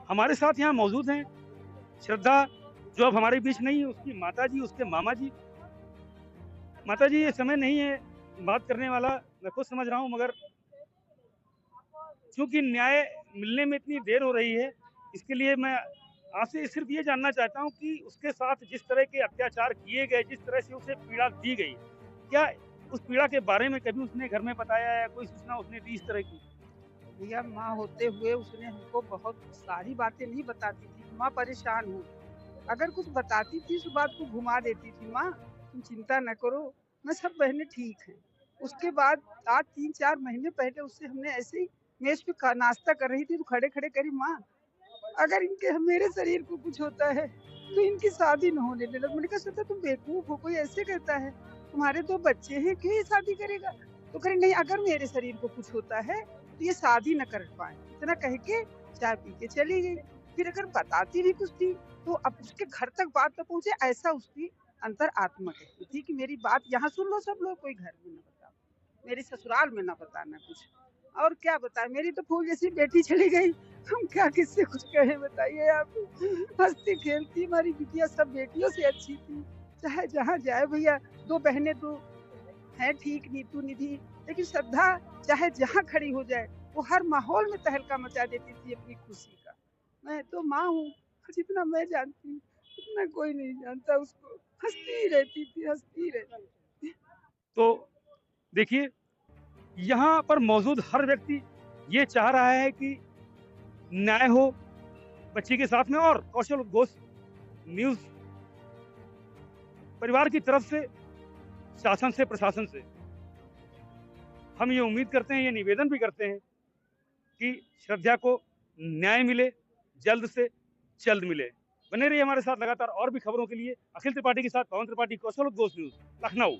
हमारे साथ यहाँ मौजूद हैं श्रद्धा, जो अब हमारे बीच नहीं है, उसकी माताजी, उसके मामा जी। माताजी, ये समय नहीं है बात करने वाला, मैं खुद समझ रहा हूँ, मगर चूँकि न्याय मिलने में इतनी देर हो रही है, इसके लिए मैं आपसे सिर्फ़ ये जानना चाहता हूँ कि उसके साथ जिस तरह के अत्याचार किए गए, जिस तरह से उसे पीड़ा दी गई, क्या उस पीड़ा के बारे में कभी उसने घर में बताया या कोई सूचना उसने दी इस तरह की? भैया माँ होते हुए उसने हमको बहुत सारी बातें नहीं बताती थी, माँ परेशान हूँ। अगर कुछ बताती थी उस बात को घुमा देती थी, माँ तुम चिंता न करो, मैं सब बहनें ठीक हैं। उसके बाद आज 3-4 महीने पहले उससे हमने ऐसे ही मेज़ पे नाश्ता कर रही थी तो खड़े-खड़े करी, माँ अगर इनके मेरे शरीर को कुछ होता है तो इनकी शादी न होने देना। मैंने कहा श्वेता तुम बेवकूफ हो, कोई ऐसे कहता है? तुम्हारे 2 बच्चे हैं, क्यों ये शादी करेगा? तो कह रही नहीं, अगर मेरे शरीर को कुछ होता है तो ये शादी न कर पाए। इतना कह के चाय पी के चली गई। फिर अगर बताती भी कुछ थी तो अब उसके घर तक बात न पहुँचे, ऐसा उसकी अंतर आत्मा कहती थी कि मेरी बात यहाँ सुन लो सब लोग, कोई घर में न बताओ, मेरे ससुराल में न बताना कुछ। और क्या बताएँ, मेरी तो फूल जैसी बेटी चली गई, हम क्या किससे कुछ कहें बताइए आप? हँसती-खेलती हमारी बिटिया सब बेटियों से अच्छी थी, चाहे जहाँ जाए भैया। 2 बहनें तो हैं ठीक, नीतू, निधि, लेकिन श्रद्धा चाहे जहाँ खड़ी हो जाए, वो हर माहौल में तहलका मचा देती थी अपनी खुशी का। मैं तो माँ हूँ, जितना मैं जानती हूँ, उतना कोई नहीं जानता उसको। हँसती रहती थी, हँसती रहती थी। तो देखिए, यहाँ पर मौजूद हर व्यक्ति ये चाह रहा है कि न्याय हो बच्ची के साथ में, और कौशल घोष न्यूज़ परिवार की तरफ से, शासन से, प्रशासन से हम ये उम्मीद करते हैं, ये निवेदन भी करते हैं कि श्रद्धा को न्याय मिले, जल्द से जल्द मिले। बने रहिए हमारे साथ लगातार और भी खबरों के लिए। अखिल त्रिपाठी के साथ पवन त्रिपाठी, कौशल घोष न्यूज़, लखनऊ।